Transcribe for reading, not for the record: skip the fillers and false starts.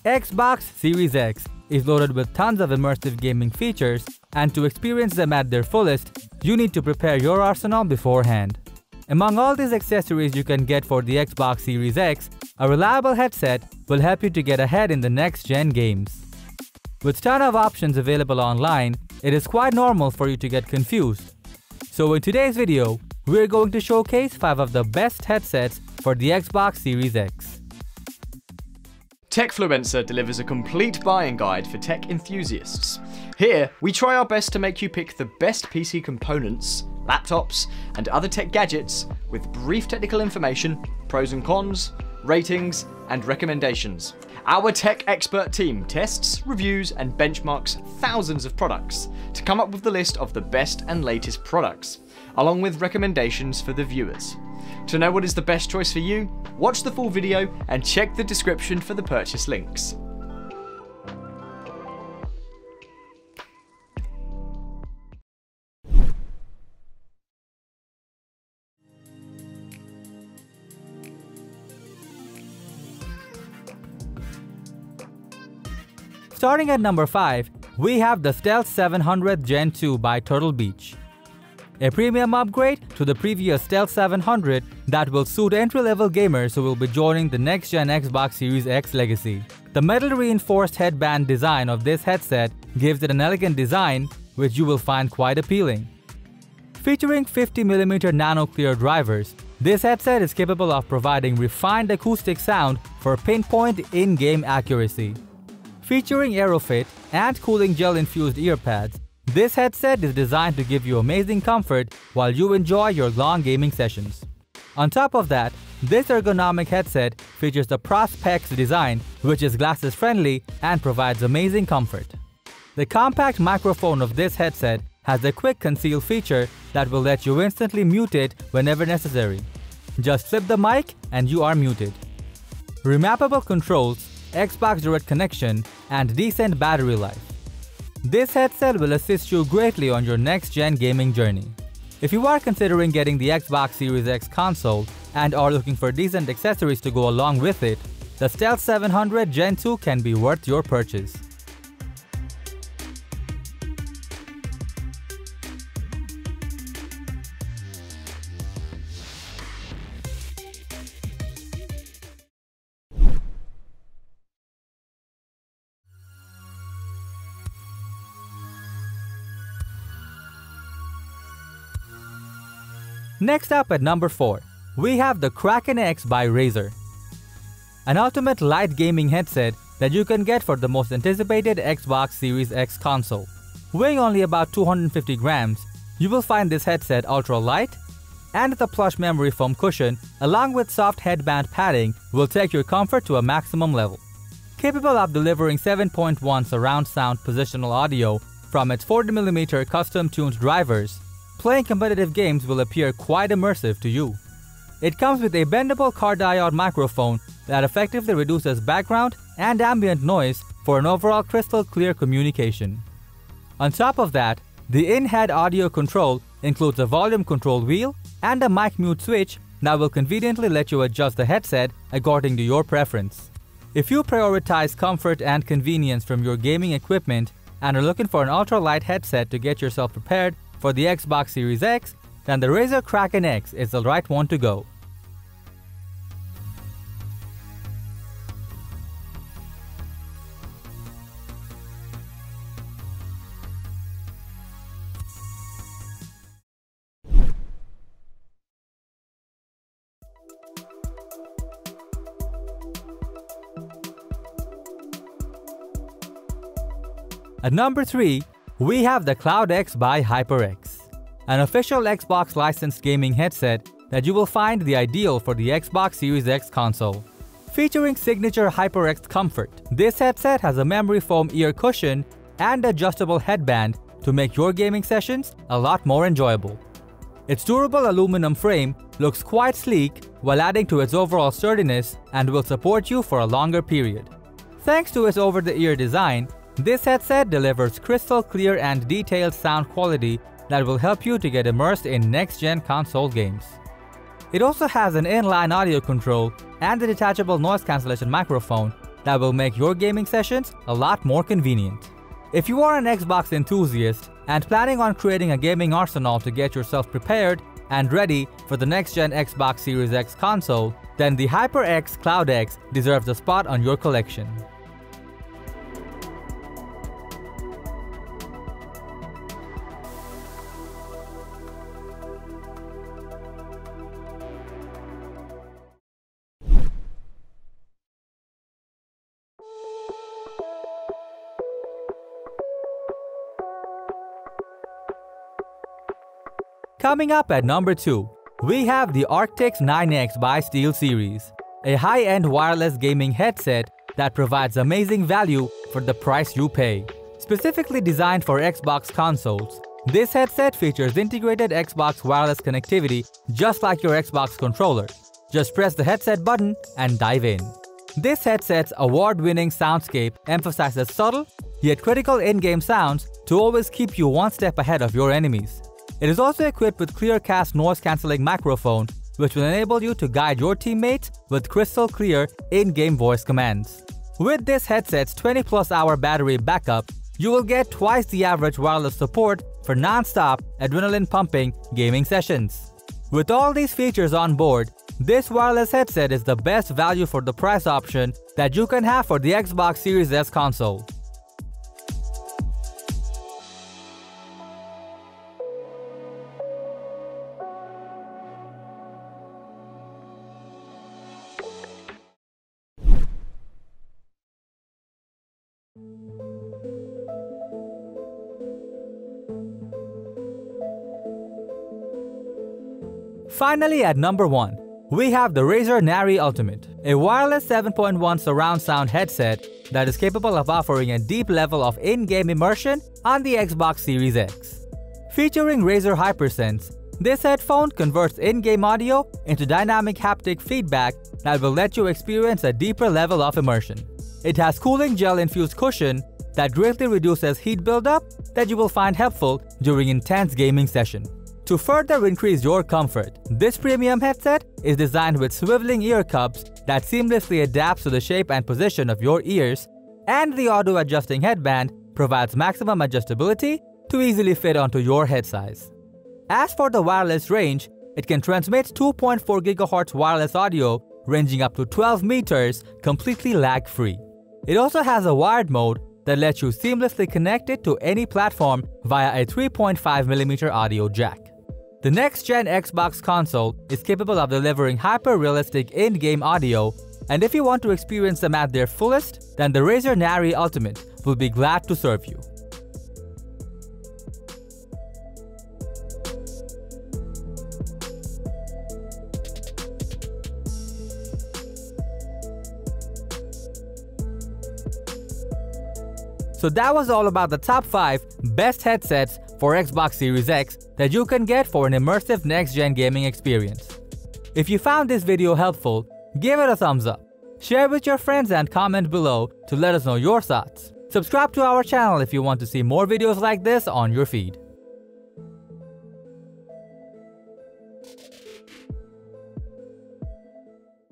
Xbox Series X is loaded with tons of immersive gaming features, and to experience them at their fullest, you need to prepare your arsenal beforehand. Among all these accessories you can get for the Xbox Series X, a reliable headset will help you to get ahead in the next-gen games. With a ton of options available online, it is quite normal for you to get confused. So in today's video, we're going to showcase 5 of the best headsets for the Xbox Series X. Techfluencer delivers a complete buying guide for tech enthusiasts. Here, we try our best to make you pick the best PC components, laptops, and other tech gadgets with brief technical information, pros and cons, ratings, and recommendations. Our tech expert team tests, reviews, and benchmarks thousands of products to come up with the list of the best and latest products, along with recommendations for the viewers. To know what is the best choice for you, watch the full video and check the description for the purchase links. Starting at number 5, we have the Stealth 700 Gen 2 by Turtle Beach. A premium upgrade to the previous Stealth 700 that will suit entry-level gamers who will be joining the next-gen Xbox Series X legacy. The metal-reinforced headband design of this headset gives it an elegant design, which you will find quite appealing. Featuring 50mm nano-clear drivers, this headset is capable of providing refined acoustic sound for pinpoint in-game accuracy. Featuring Aerofit and cooling gel-infused earpads, this headset is designed to give you amazing comfort while you enjoy your long gaming sessions. On top of that, this ergonomic headset features the Prospex design, which is glasses friendly and provides amazing comfort. The compact microphone of this headset has a quick conceal feature that will let you instantly mute it whenever necessary. Just flip the mic and you are muted. Remappable controls, Xbox Direct connection, and decent battery life. This headset will assist you greatly on your next-gen gaming journey. If you are considering getting the Xbox Series X console and are looking for decent accessories to go along with it, the Stealth 700 Gen 2 can be worth your purchase. Next up at number 4, we have the Kraken X by Razer. An ultimate light gaming headset that you can get for the most anticipated Xbox Series X console. Weighing only about 250 grams, you will find this headset ultra light, and the plush memory foam cushion along with soft headband padding will take your comfort to a maximum level. Capable of delivering 7.1 surround sound positional audio from its 40mm custom-tuned drivers, playing competitive games will appear quite immersive to you. It comes with a bendable car diode microphone that effectively reduces background and ambient noise for an overall crystal clear communication. On top of that, the in-head audio control includes a volume control wheel and a mic mute switch that will conveniently let you adjust the headset according to your preference. If you prioritize comfort and convenience from your gaming equipment and are looking for an ultra-light headset to get yourself prepared for the Xbox Series X, then the Razer Kraken X is the right one to go. At number 3, we have the Cloud X by HyperX, an official Xbox licensed gaming headset that you will find the ideal for the Xbox Series X console. Featuring signature HyperX comfort, this headset has a memory foam ear cushion and adjustable headband to make your gaming sessions a lot more enjoyable. Its durable aluminum frame looks quite sleek while adding to its overall sturdiness and will support you for a longer period. Thanks to its over-the-ear design, this headset delivers crystal clear and detailed sound quality that will help you to get immersed in next-gen console games. It also has an inline audio control and a detachable noise cancellation microphone that will make your gaming sessions a lot more convenient. If you are an Xbox enthusiast and planning on creating a gaming arsenal to get yourself prepared and ready for the next-gen Xbox Series X console, then the HyperX Cloud X deserves a spot on your collection. Coming up at number 2, we have the Arctis 9X by SteelSeries, a high-end wireless gaming headset that provides amazing value for the price you pay. Specifically designed for Xbox consoles, this headset features integrated Xbox wireless connectivity just like your Xbox controller. Just press the headset button and dive in. This headset's award-winning soundscape emphasizes subtle, yet critical in-game sounds to always keep you one step ahead of your enemies. It is also equipped with Clearcast noise-cancelling microphone, which will enable you to guide your teammates with crystal clear in-game voice commands. With this headset's 20+ hour battery backup, you will get twice the average wireless support for non-stop, adrenaline-pumping gaming sessions. With all these features on board, this wireless headset is the best value for the price option that you can have for the Xbox Series S console. Finally, at number 1, we have the Razer Nari Ultimate, a wireless 7.1 surround sound headset that is capable of offering a deep level of in-game immersion on the Xbox Series X. Featuring Razer HyperSense, this headphone converts in-game audio into dynamic haptic feedback that will let you experience a deeper level of immersion. It has cooling gel-infused cushion that greatly reduces heat buildup that you will find helpful during intense gaming session. To further increase your comfort, this premium headset is designed with swiveling ear cups that seamlessly adapts to the shape and position of your ears, and the auto-adjusting headband provides maximum adjustability to easily fit onto your head size. As for the wireless range, it can transmit 2.4 GHz wireless audio ranging up to 12 meters completely lag-free. It also has a wired mode that lets you seamlessly connect it to any platform via a 3.5mm audio jack. The next-gen Xbox console is capable of delivering hyper-realistic in-game audio, and if you want to experience them at their fullest, then the Razer Nari Ultimate will be glad to serve you. So that was all about the top 5 best headsets for Xbox Series X that you can get for an immersive next-gen gaming experience. If you found this video helpful, give it a thumbs up, share with your friends and comment below to let us know your thoughts. Subscribe to our channel if you want to see more videos like this on your feed.